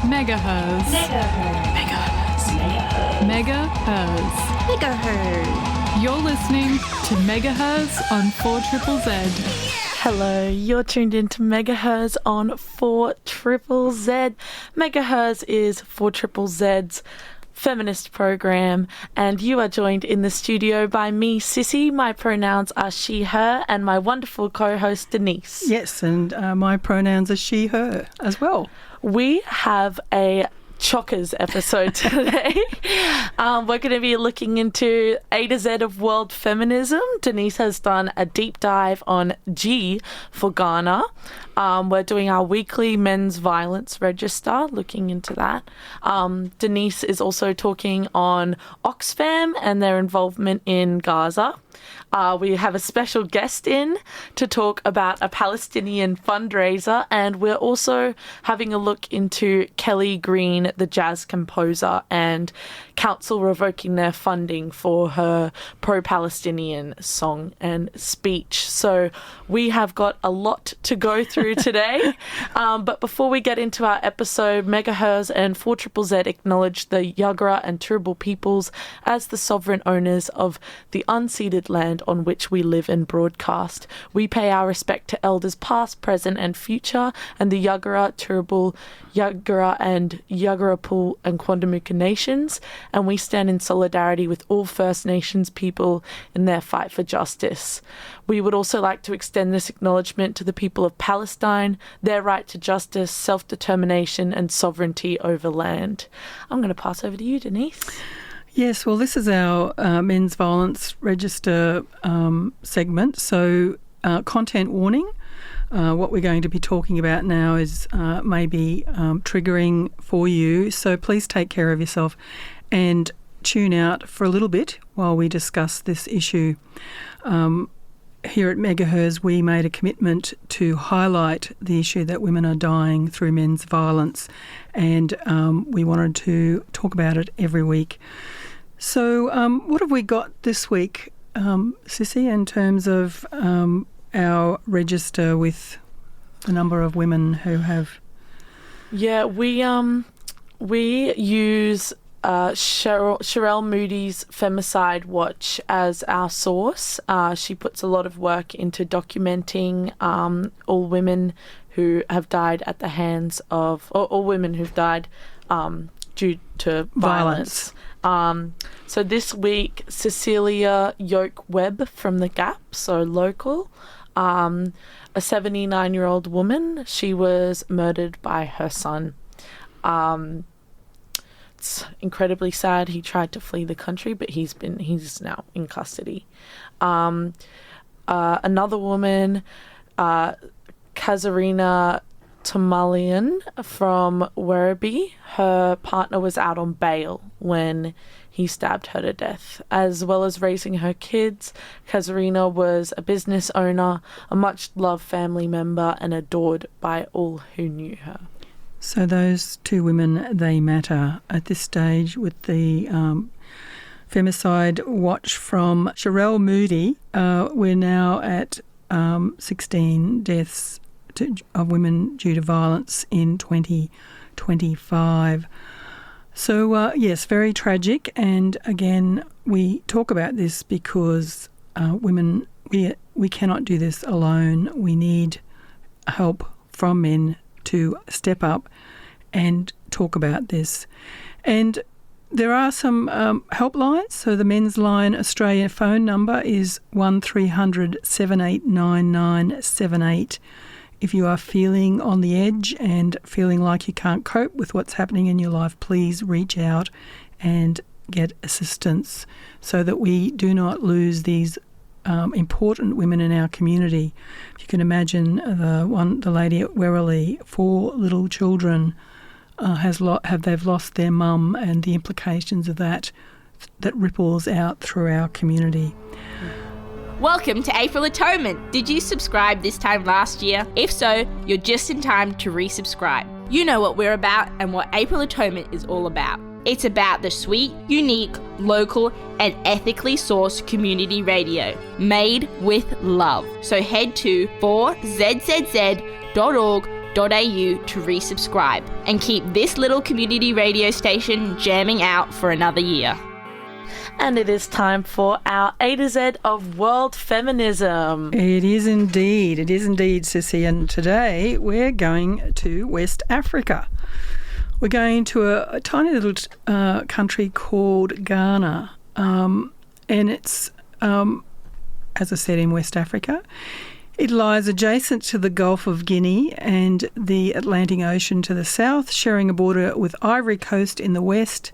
Megaherzzz. You're listening to Megaherzzz on 4ZZZ. Hello, you're tuned in to Megaherzzz on 4ZZZ. Megaherzzz is 4ZZZ's feminist program, and you are joined in the studio by me, Sisi. My pronouns are she, her, and my wonderful co-host, Denise. Yes, and my pronouns are she, her as well. We have a chockers episode today. We're going to be looking into A to Z of World Feminism. Denise has done a deep dive on G for Ghana. We're doing our weekly men's violence register, looking into that. Denise is also talking on Oxfam and their involvement in Gaza. We have a special guest in to talk about a Palestinian fundraiser, and we're also having a look into Kellee Green, the jazz composer, and council revoking their funding for her pro-Palestinian song and speech. So we have got a lot to go through today. But before we get into our episode, Megaherzzz and 4ZZZ acknowledge the Yagara and Turrbal peoples as the sovereign owners of the unceded land on which we live and broadcast. We pay our respect to elders past, present and future, and the Yagara, Turrbal, Yagara and Yagarapul and Quandamooka nations, and we stand in solidarity with all First Nations people in their fight for justice. We would also like to extend this acknowledgement to the people of Palestine, their right to justice, self-determination and sovereignty over land. I'm going to pass over to you, Denise. Yes, well, this is our men's violence register segment. So content warning. What we're going to be talking about now is maybe triggering for you. So please take care of yourself and tune out for a little bit while we discuss this issue. Here at Megaherzzz, we made a commitment to highlight the issue that women are dying through men's violence, and we wanted to talk about it every week. So what have we got this week, Sisi, in terms of our register with the number of women who have? Yeah, we use Sherele Moody's Femicide watch as our source. She puts a lot of work into documenting all women who have died at the hands of, or all women who've died due to violence. So this week, Cecilia Yoke Webb from The Gap, so local, a 79-year-old woman. She was murdered by her son. It's incredibly sad. He tried to flee the country, but he's now in custody. Another woman, Kazarina Tamalian from Werribee. Her partner was out on bail when he stabbed her to death. As well as raising her kids, Kazarina was a business owner, a much-loved family member, and adored by all who knew her. So those two women, they matter at this stage with the Femicide watch from Sherele Moody. We're now at 16 deaths of women due to violence in 2025. So, yes, very tragic. And again, we talk about this because women, we cannot do this alone. We need help from men to step up and talk about this. And there are some helplines. So the Men's Line Australia phone number is 1300 789978. If you are feeling on the edge and feeling like you can't cope with what's happening in your life, please reach out and get assistance so that we do not lose these important women in our community. If you can imagine, the lady at Werribee, 4 little children, they've lost their mum, and the implications of that ripples out through our community. Welcome to April Atonement. Did you subscribe this time last year? If so, you're just in time to resubscribe. You know what we're about and what April Atonement is all about. It's about the sweet, unique, local, and ethically sourced community radio made with love. So head to 4ZZZ.org to resubscribe and keep this little community radio station jamming out for another year. And it is time for our A to Z of World Feminism. It is indeed, Sisi. And today we're going to West Africa. We're going to a tiny little country called Ghana. And it's, as I said, in West Africa. It lies adjacent to the Gulf of Guinea and the Atlantic Ocean to the south, sharing a border with Ivory Coast in the west,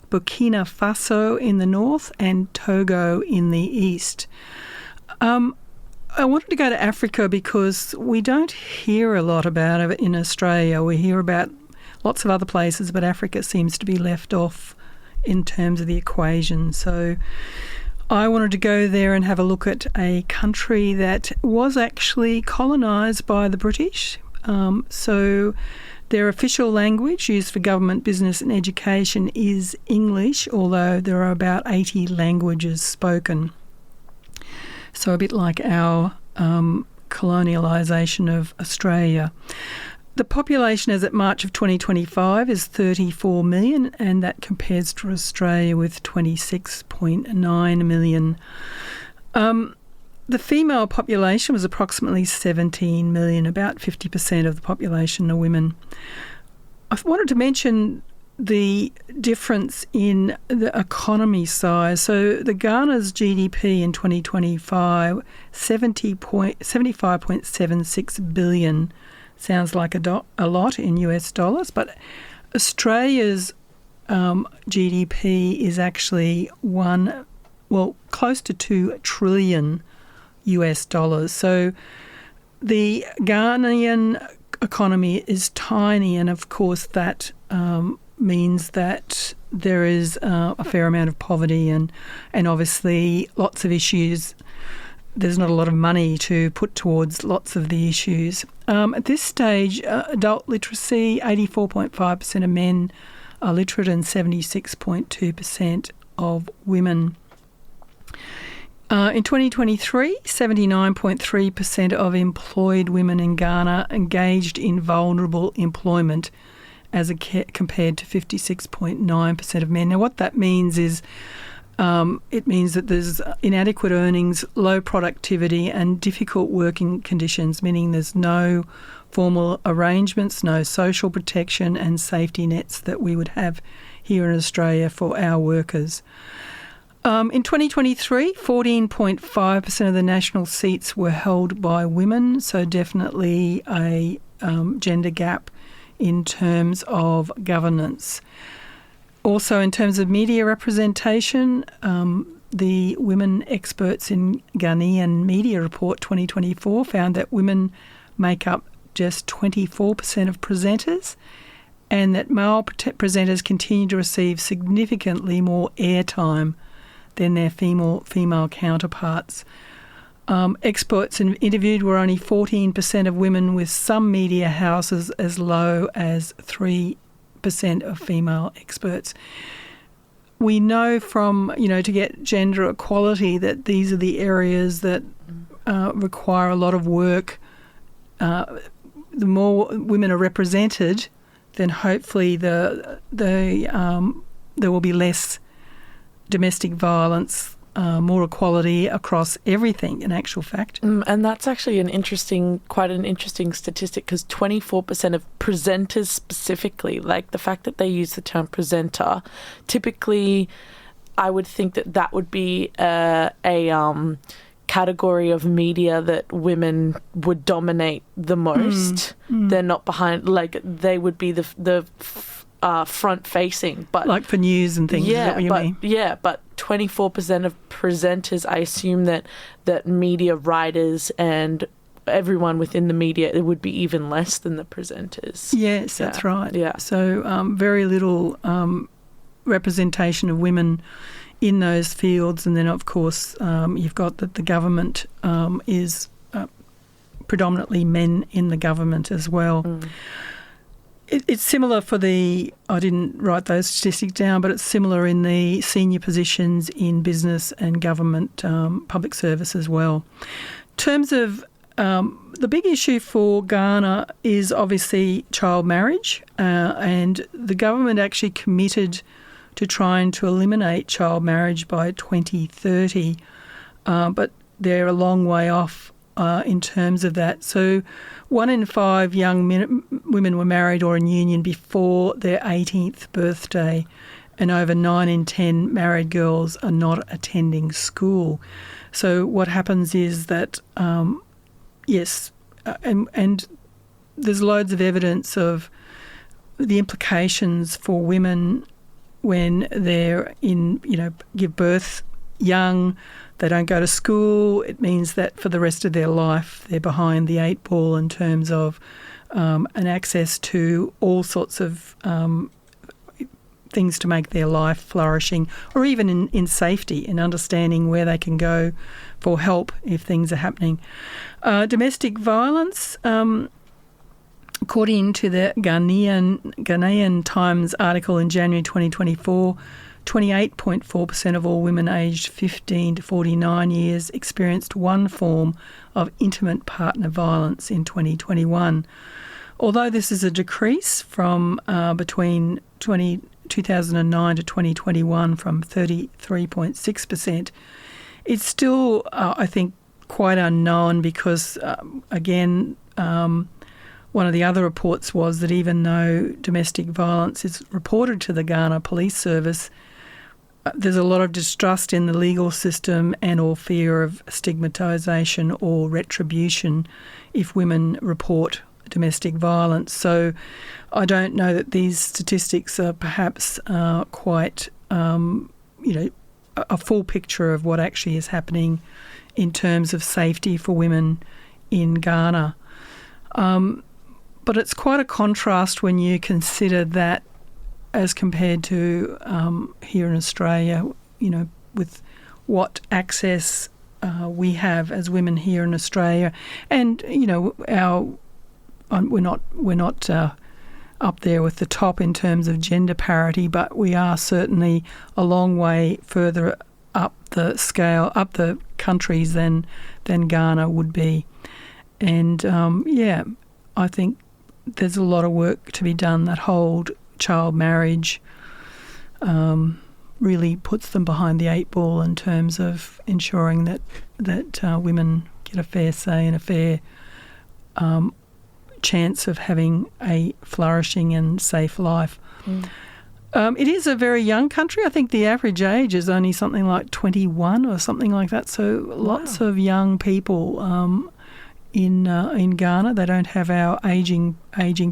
Burkina Faso in the north, and Togo in the east. I wanted to go to Africa because we don't hear a lot about it in Australia. We hear about lots of other places, but Africa seems to be left off in terms of the equation. So I wanted to go there and have a look at a country that was actually colonised by the British. So their official language used for government, business and education is English, although there are about 80 languages spoken. So a bit like our colonialisation of Australia. The population as at March of 2025 is 34 million, and that compares to Australia with 26.9 million. The female population was approximately 17 million, about 50% of the population are women. I wanted to mention the difference in the economy size. So the Ghana's GDP in 2025, 75.76 billion. Sounds like a lot in US dollars, but Australia's GDP is actually close to 2 trillion US dollars. So the Ghanaian economy is tiny, and of course that means that there is a fair amount of poverty and obviously lots of issues. There's not a lot of money to put towards lots of the issues. At this stage, adult literacy, 84.5% of men are literate and 76.2% of women. In 2023, 79.3% of employed women in Ghana engaged in vulnerable employment as compared to 56.9% of men. Now, what that means is it means that there's inadequate earnings, low productivity and difficult working conditions, meaning there's no formal arrangements, no social protection and safety nets that we would have here in Australia for our workers. In 2023, 14.5% of the national seats were held by women, so definitely a gender gap in terms of governance. Also, in terms of media representation, the Women Experts in Ghanaian Media Report 2024 found that women make up just 24% of presenters, and that male presenters continue to receive significantly more airtime than their female counterparts. Experts interviewed were only 14% of women, with some media houses as low as 3% of female experts. We know from, to get gender equality that these are the areas that require a lot of work. The more women are represented, then hopefully there will be less domestic violence, more equality across everything, in actual fact. And that's actually quite an interesting statistic, because 24% of presenters specifically, like the fact that they use the term presenter, typically I would think that would be a category of media that women would dominate the most. They're not behind, like they would be the front facing, but like for news and things. Is that what you mean? Yeah, but 24% of presenters, I assume that media writers and everyone within the media, it would be even less than the presenters. Yes, that's right. Yeah. So very little representation of women in those fields, and then of course you've got that the government is predominantly men in the government as well. It's similar for I didn't write those statistics down, but it's similar in the senior positions in business and government public service as well. In terms of the big issue for Ghana is obviously child marriage, and the government actually committed to trying to eliminate child marriage by 2030, but they're a long way off in terms of that. So 1 in 5 young women were married or in union before their 18th birthday, and over 9 in 10 married girls are not attending school. So what happens is that, and there's loads of evidence of the implications for women when they're give birth young, they don't go to school. It means that for the rest of their life they're behind the 8 ball in terms of an access to all sorts of things to make their life flourishing, or even in safety, in understanding where they can go for help if things are happening. Domestic violence, according to the Ghanaian Times article in January 2024, 28.4% of all women aged 15 to 49 years experienced one form of intimate partner violence in 2021. Although this is a decrease from between 2009 to 2021 from 33.6%, it's still, I think, quite unknown because, again, one of the other reports was that even though domestic violence is reported to the Ghana Police Service, there's a lot of distrust in the legal system and or fear of stigmatisation or retribution if women report domestic violence. So I don't know that these statistics are perhaps quite, a full picture of what actually is happening in terms of safety for women in Ghana. But it's quite a contrast when you consider that as compared to here in Australia, with what access we have as women here in Australia. And, we're not up there with the top in terms of gender parity, but we are certainly a long way further up the scale, up the countries than Ghana would be. And, I think there's a lot of work to be done. That whole child marriage really puts them behind the 8 ball in terms of ensuring that women get a fair say and a fair chance of having a flourishing and safe life. It is a very young country. I think the average age is only something like 21 or something like that. So lots of young people in Ghana. They don't have our aging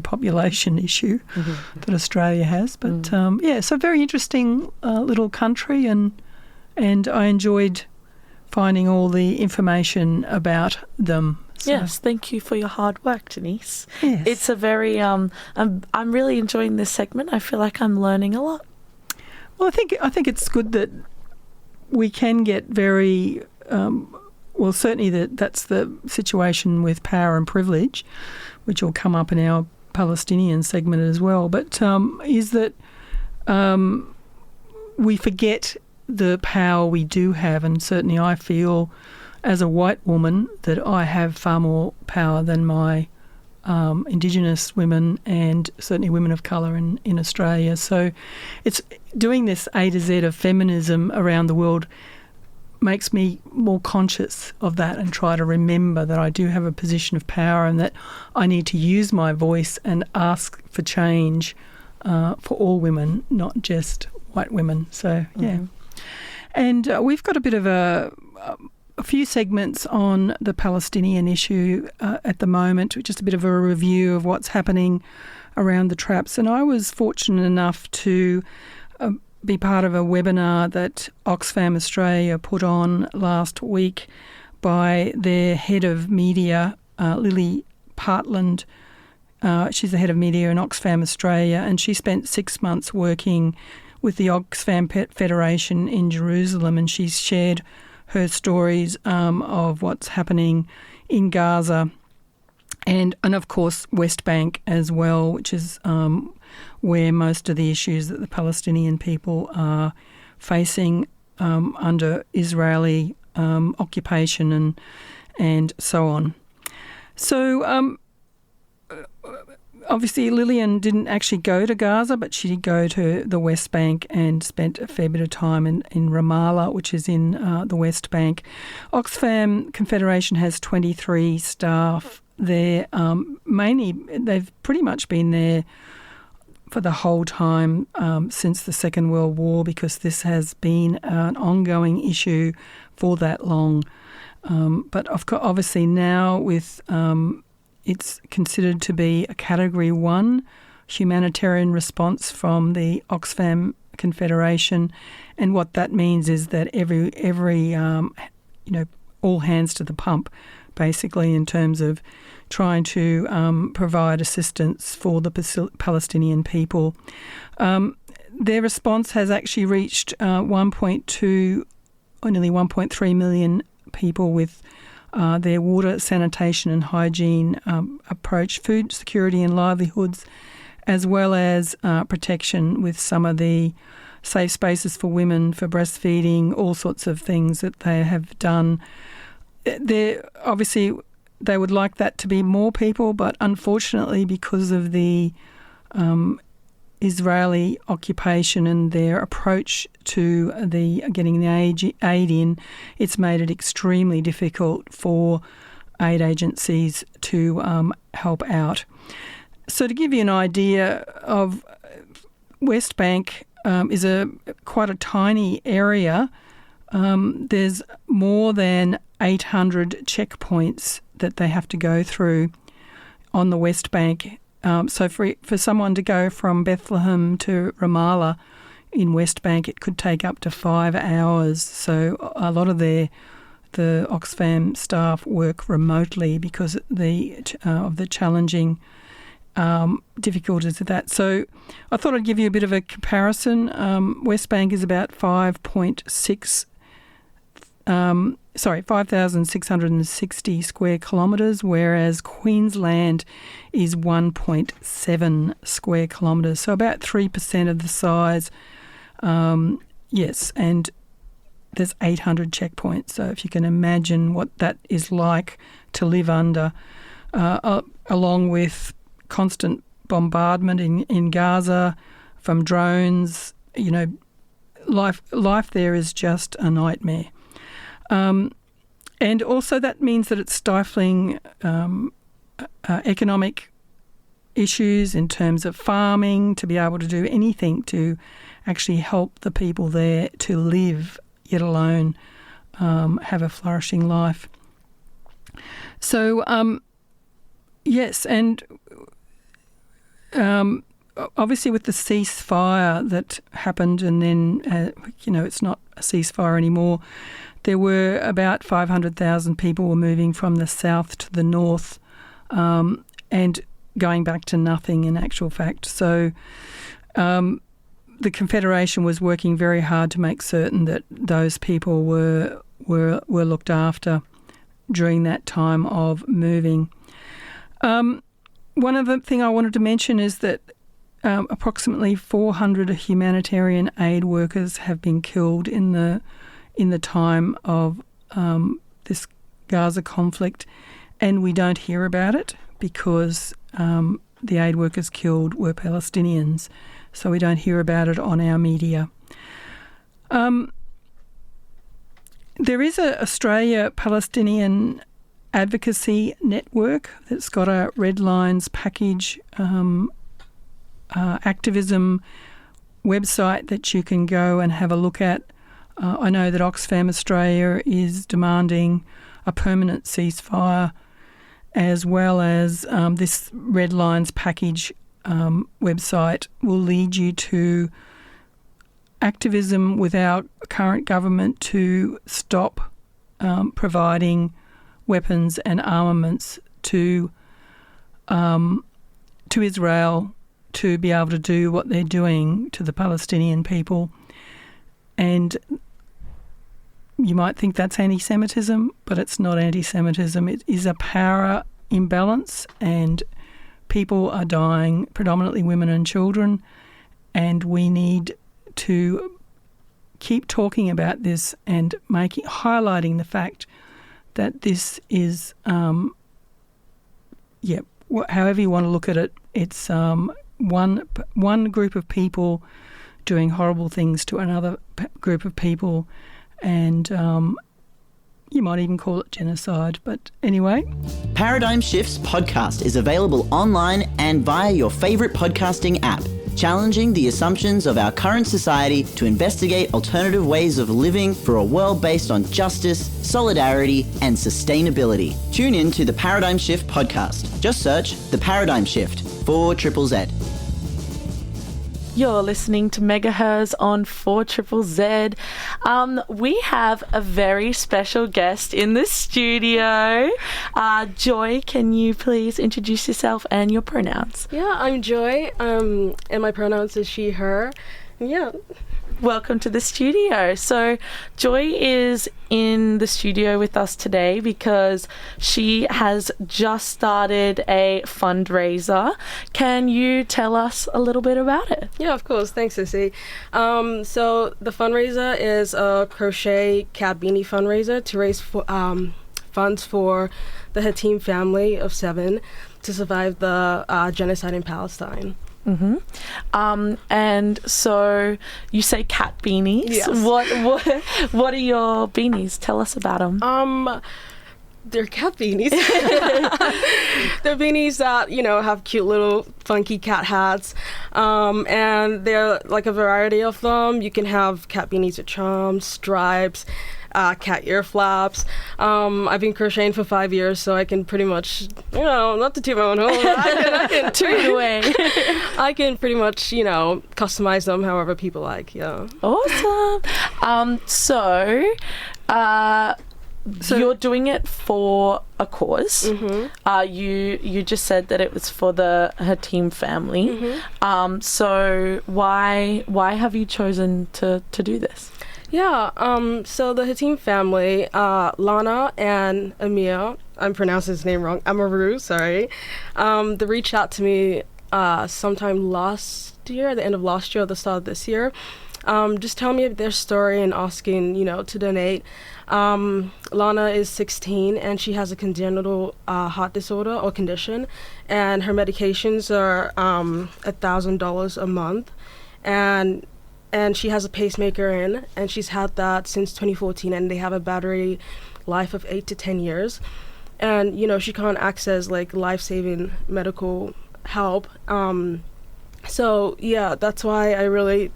population issue that Australia has. But so very interesting little country, and I enjoyed finding all the information about them. So. Yes, thank you for your hard work, Denise. Yes. It's a very I'm really enjoying this segment. I feel like I'm learning a lot. Well, I think it's good that we can get very certainly that's the situation with power and privilege, which will come up in our Palestinian segment as well. But is that we forget the power we do have, and certainly I feel as a white woman that I have far more power than my Indigenous women and certainly women of colour in Australia. So it's doing this A to Z of feminism around the world makes me more conscious of that and try to remember that I do have a position of power and that I need to use my voice and ask for change for all women, not just white women. So, yeah. And we've got a bit of a few segments on the Palestinian issue at the moment, just a bit of a review of what's happening around the traps. And I was fortunate enough to be part of a webinar that Oxfam Australia put on last week by their head of media, Lily Partland. She's the head of media in Oxfam Australia, and she spent 6 months working with the Oxfam Federation in Jerusalem, and she's shared her stories of what's happening in Gaza and of course West Bank as well, which is where most of the issues that the Palestinian people are facing under Israeli occupation and so on. So obviously Lillian didn't actually go to Gaza, but she did go to the West Bank and spent a fair bit of time in Ramallah, which is in the West Bank. Oxfam Confederation has 23 staff there. Mainly, they've pretty much been there for the whole time since the Second World War, because this has been an ongoing issue for that long. But obviously now with it's considered to be a Category 1 humanitarian response from the Oxfam Confederation, and what that means is that every all hands to the pump, basically, in terms of trying to provide assistance for the Palestinian people. Their response has actually reached 1.2 or nearly 1.3 million people with their water, sanitation and hygiene approach, food security and livelihoods, as well as protection with some of the safe spaces for women, for breastfeeding, all sorts of things that they have done. Obviously, they would like that to be more people, but unfortunately, because of the Israeli occupation and their approach to getting the aid in, it's made it extremely difficult for aid agencies to help out. So to give you an idea of West Bank is quite a tiny area. There's more than 800 checkpoints that they have to go through on the West Bank. So for someone to go from Bethlehem to Ramallah in West Bank, it could take up to 5 hours. So a lot of the Oxfam staff work remotely because of the challenging difficulties of that. So I thought I'd give you a bit of a comparison. West Bank is about 5,660 square kilometres, whereas Queensland is 1.7 square kilometres, so about 3% of the size. Yes, and there's 800 checkpoints, so if you can imagine what that is like to live under, along with constant bombardment in Gaza from drones, life there is just a nightmare. And also that means that it's stifling economic issues in terms of farming, to be able to do anything to actually help the people there to live, yet alone have a flourishing life. So, yes, and obviously with the ceasefire that happened, and then, it's not a ceasefire anymore, there were about 500,000 people were moving from the south to the north and going back to nothing in actual fact. So the Confederation was working very hard to make certain that those people were looked after during that time of moving. One other thing I wanted to mention is that approximately 400 humanitarian aid workers have been killed in the time of this Gaza conflict, and we don't hear about it because the aid workers killed were Palestinians, so we don't hear about it on our media. There is a Australia-Palestinian Advocacy network that's got a Red Lines package activism website that you can go and have a look at. I know that Oxfam Australia is demanding a permanent ceasefire, as well as this Red Lines package website will lead you to activism with our current government to stop providing weapons and armaments to Israel to be able to do what they're doing to the Palestinian people. And you might think that's anti-Semitism, but it's not anti-Semitism. It is a power imbalance, and people are dying, predominantly women and children, and we need to keep talking about this and highlighting the fact that this is however you want to look at it, it's one group of people doing horrible things to another group of people, and you might even call it genocide. But anyway. Paradigm Shifts podcast is available online and via your favourite podcasting app, challenging the assumptions of our current society to investigate alternative ways of living for a world based on justice, solidarity, and sustainability. Tune in to the Paradigm Shift podcast. Just search The Paradigm Shift for ZZZ. You're listening to Megaherzzz on 4ZZZ. We have a very special guest in the studio. Joy, can you please introduce yourself and your pronouns? Yeah, I'm Joy, and my pronouns is she, her. Yeah. Welcome to the studio. So Joy is in the studio with us today because she has just started a fundraiser. Can you tell us a little bit about it? Yeah, of course. Thanks, Sisi. So the fundraiser is a crochet cat beanie fundraiser to raise funds for the Hatim family of 7 to survive the genocide in Palestine. Mm-hmm. And so you say cat beanies. Yes. What are your beanies? Tell us about them. They're cat beanies. They're beanies that, have cute little funky cat hats. And they're like a variety of them. You can have cat beanies with charms, stripes, cat ear flaps. I've been crocheting for 5 years, so I can pretty much, not to toot my own horn, I can Toot away. I can pretty much, customize them however people like. Yeah. Awesome. So you're doing it for a cause. Mm-hmm. You just said that it was for the Hatim family. Mm-hmm. So why have you chosen to do this? Yeah, so the Hatim family, Lana and Amir, I'm pronouncing his name wrong, Amaru, sorry, they reached out to me sometime last year, at the end of last year or the start of this year, just telling me their story and asking, to donate. Lana is 16 and she has a congenital heart disorder or condition, and her medications are $1,000 a month, and she has a pacemaker in, and she's had that since 2014, and they have a battery life of 8 to 10 years. And, she can't access, life-saving medical help. So, yeah, that's why I really,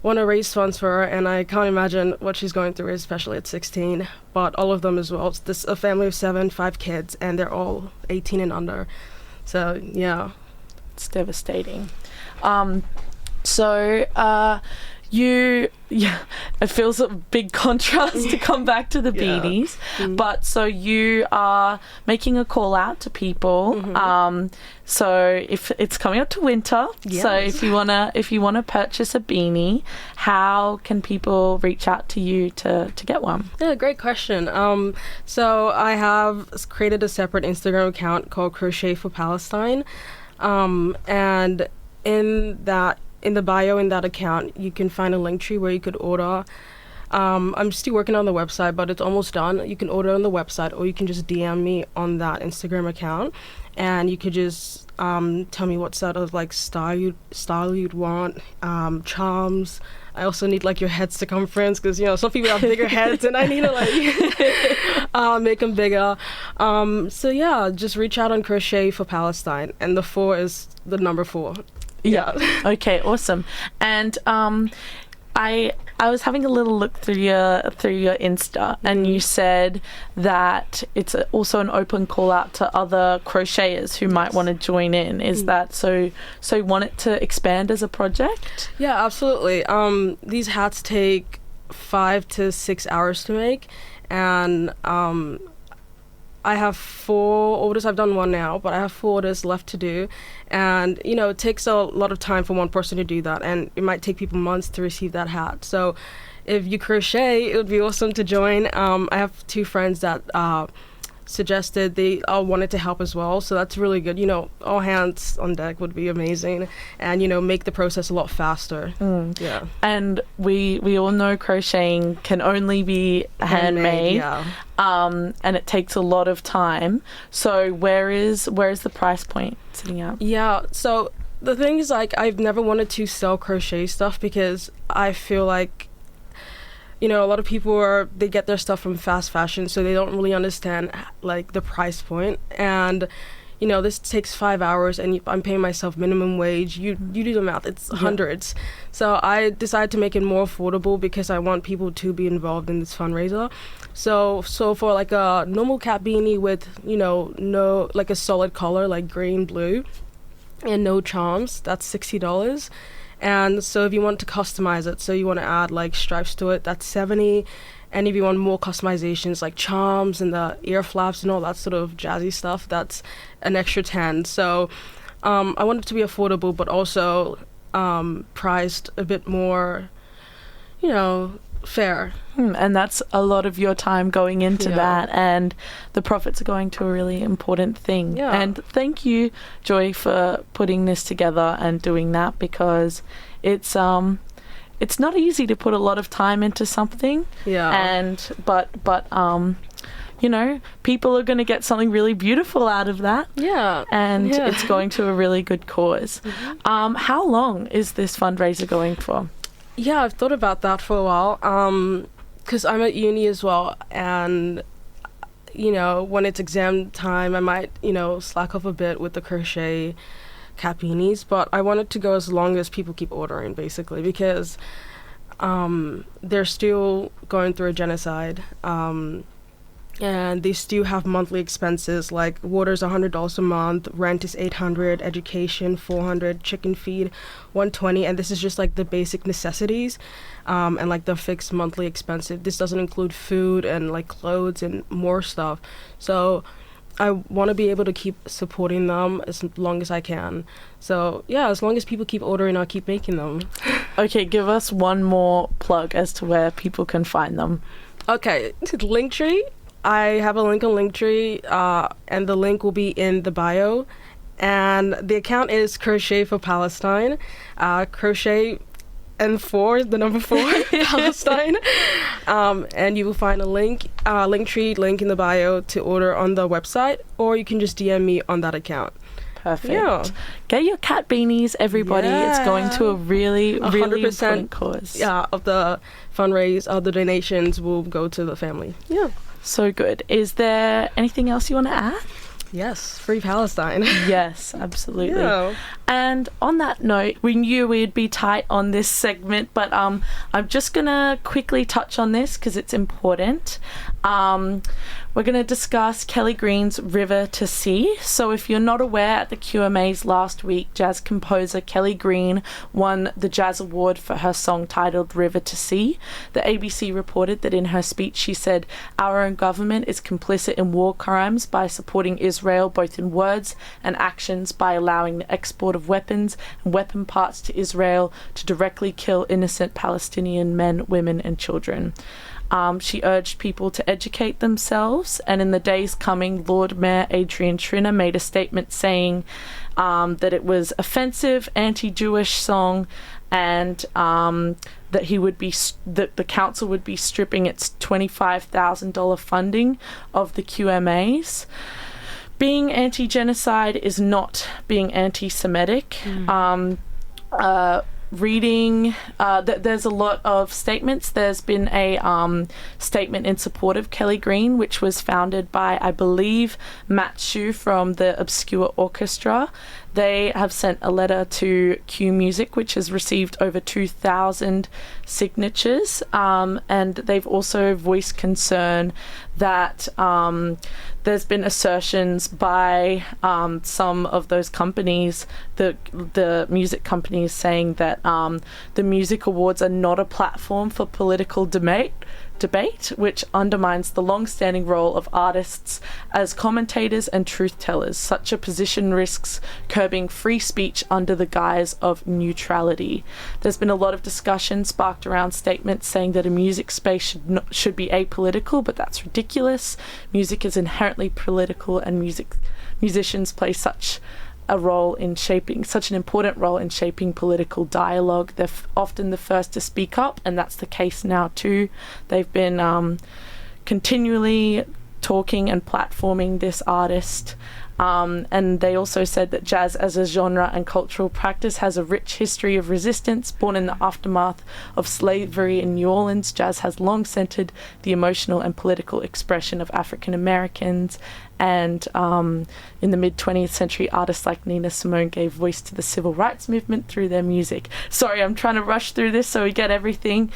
want to raise funds for her, and I can't imagine what she's going through, especially at 16. But all of them as well. It's a family of 7, 5 kids, and they're all 18 and under. So, yeah. It's devastating. So, it feels a big contrast to come back to the beanies, but so you are making a call out to people. Mm-hmm. So if it's coming up to winter, so if you wanna purchase a beanie, how can people reach out to you to get one? Yeah, great question. So I have created a separate Instagram account called Crochet for Palestine, and in the bio in that account, you can find a link tree where you could order. I'm still working on the website, but it's almost done. You can order on the website, or you can just DM me on that Instagram account, and you could just tell me what sort of style you'd want, charms. I also need your head circumference, because some people have bigger heads, and I need to make them bigger. So yeah, just reach out on Crochet for Palestine, and the 4 is the number 4. Yeah. Okay, awesome. And I was having a little look through your Insta, and you said that it's also an open call out to other crocheters who might want to join in. Is that so you want it to expand as a project? Yeah, absolutely. These hats take 5 to 6 hours to make, and I have 4 orders. I've done 1 now, but I have 4 orders left to do. And, it takes a lot of time for one person to do that. And it might take people months to receive that hat. So if you crochet, it would be awesome to join. I have 2 friends that suggested they all wanted to help as well. So that's really good. All hands on deck would be amazing, and make the process a lot faster. Yeah. And we all know crocheting can only be handmade. Yeah. And it takes a lot of time. So where is the price point sitting at? Yeah. So the thing is, like, I've never wanted to sell crochet stuff because I feel like, a lot of people they get their stuff from fast fashion, so they don't really understand, like, the price point. And, this takes 5 hours, and I'm paying myself minimum wage. You do the math, it's hundreds. So I decided to make it more affordable because I want people to be involved in this fundraiser. So for, like, a normal cat beanie with, no, like, a solid color, like green, blue, and no charms, that's $60. And so if you want to customize it, so you want to add, like, stripes to it, that's $70. And if you want more customizations, like charms and the ear flaps and all that sort of jazzy stuff, that's an extra $10. So I want it to be affordable, but also priced a bit more, fair. And that's a lot of your time going into that, and the profits are going to a really important thing. Yeah. And thank you, Joy, for putting this together and doing that, because it's not easy to put a lot of time into something. Yeah. And but people are going to get something really beautiful out of that. Yeah. And it's going to a really good cause. Mm-hmm. How long is this fundraiser going for? Yeah, I've thought about that for a while, because I'm at uni as well, and, when it's exam time, I might, slack off a bit with the crochet cat beanies, but I want it to go as long as people keep ordering, basically, because they're still going through a genocide, and they still have monthly expenses, like water's $100 a month, rent is $800, education $400, chicken feed $120, and this is just, like, the basic necessities, and, like, the fixed monthly expenses. This doesn't include food and, like, clothes and more stuff. So I want to be able to keep supporting them as long as I can. So yeah, as long as people keep ordering, I'll keep making them. Okay, give us one more plug as to where people can find them. Okay, Linktree. I have a link on Linktree, and the link will be in the bio. And the account is Crochet for Palestine. Crochet and 4, the number 4, Palestine. And you will find a Linktree link in the bio to order on the website, or you can just DM me on that account. Perfect. Yeah. Get your cat beanies, everybody. Yeah. It's going to a really, really 100%, important cause. Yeah, of the fundraise, the donations will go to the family. Yeah. So good. Is there anything else you want to add? Yes, free Palestine. Yes, absolutely. Yeah. And on that note, we knew we'd be tight on this segment, but I'm just going to quickly touch on this because it's important. We're going to discuss Kellee Green's River to Sea. So if you're not aware, at the QMAs last week, jazz composer Kellee Green won the Jazz Award for her song titled River to Sea. The ABC reported that in her speech she said, "Our own government is complicit in war crimes by supporting Israel both in words and actions by allowing the export of weapons and weapon parts to Israel to directly kill innocent Palestinian men, women and children." She urged people to educate themselves, and in the days coming, Lord Mayor Adrian Schrinner made a statement saying that it was offensive, anti-Jewish song, and that the council would be stripping its $25,000 funding of the QMAs. Being anti-genocide is not being anti-Semitic. Reading, there's a lot of statements. There's been a statement in support of Kellee Green, which was founded by, I believe, Matt Shu from the Obscure Orchestra. They have sent a letter to Q Music, which has received over 2,000 signatures, and they've also voiced concern that there's been assertions by some of those companies, the music companies, saying that the music awards are not a platform for political debate, debate, which undermines the long-standing role of artists as commentators and truth-tellers. Such a position risks curbing free speech under the guise of neutrality. There's been a lot of discussion sparked around statements saying that a music space should be apolitical, but that's ridiculous. Music is inherently political, and musicians play such an important role in shaping political dialogue. They're often the first to speak up, and that's the case now too. They've been continually talking and platforming this artist. And they also said that jazz as a genre and cultural practice has a rich history of resistance. Born in the aftermath of slavery in New Orleans, jazz has long centered the emotional and political expression of African Americans. And in the mid-20th century, artists like Nina Simone gave voice to the civil rights movement through their music. Sorry, I'm trying to rush through this so we get everything.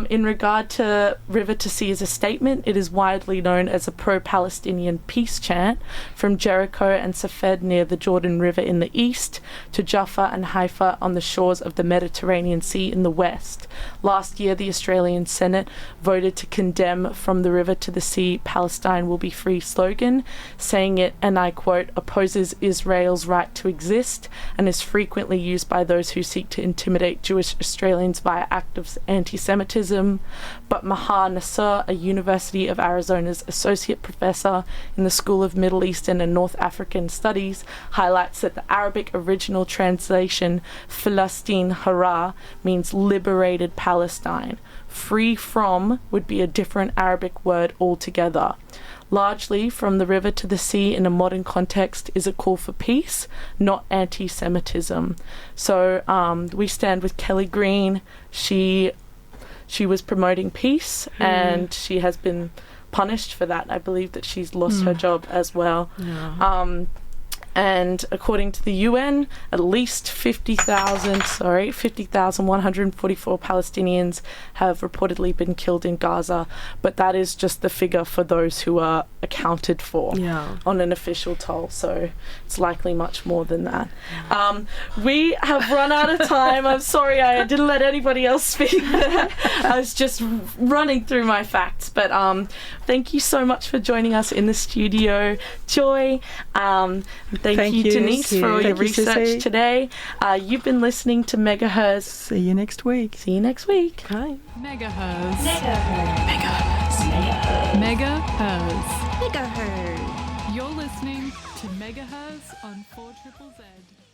In regard to River to Sea as a statement, it is widely known as a pro-Palestinian peace chant from Jericho and Safed near the Jordan River in the east to Jaffa and Haifa on the shores of the Mediterranean Sea in the west. Last year, the Australian Senate voted to condemn From the River to the Sea, Palestine will be free slogan, saying it, and I quote, opposes Israel's right to exist and is frequently used by those who seek to intimidate Jewish Australians via acts of anti-Semitism. But Maha Nasser, a University of Arizona's associate professor in the School of Middle Eastern and North African Studies, highlights that the Arabic original translation Falastin Hara means liberated Palestine. Free from would be a different Arabic word altogether. Largely, From the River to the Sea in a modern context is a call for peace, not anti-Semitism. So we stand with Kellee Green. She was promoting peace, and she has been punished for that. I believe that she's lost her job as well. Yeah. And according to the UN, at least 50,144 Palestinians have reportedly been killed in Gaza, but that is just the figure for those who are accounted for on an official toll, so it's likely much more than that. We have run out of time. I'm sorry I didn't let anybody else speak. I was just running through my facts, but thank you so much for joining us in the studio, Joy. Thank you, Denise, for all your research today. You've been listening to Megaherzzz. See you next week. See you next week. Bye. Megaherzzz. Megaherzzz. You're listening to Megaherzzz on 4ZZZ.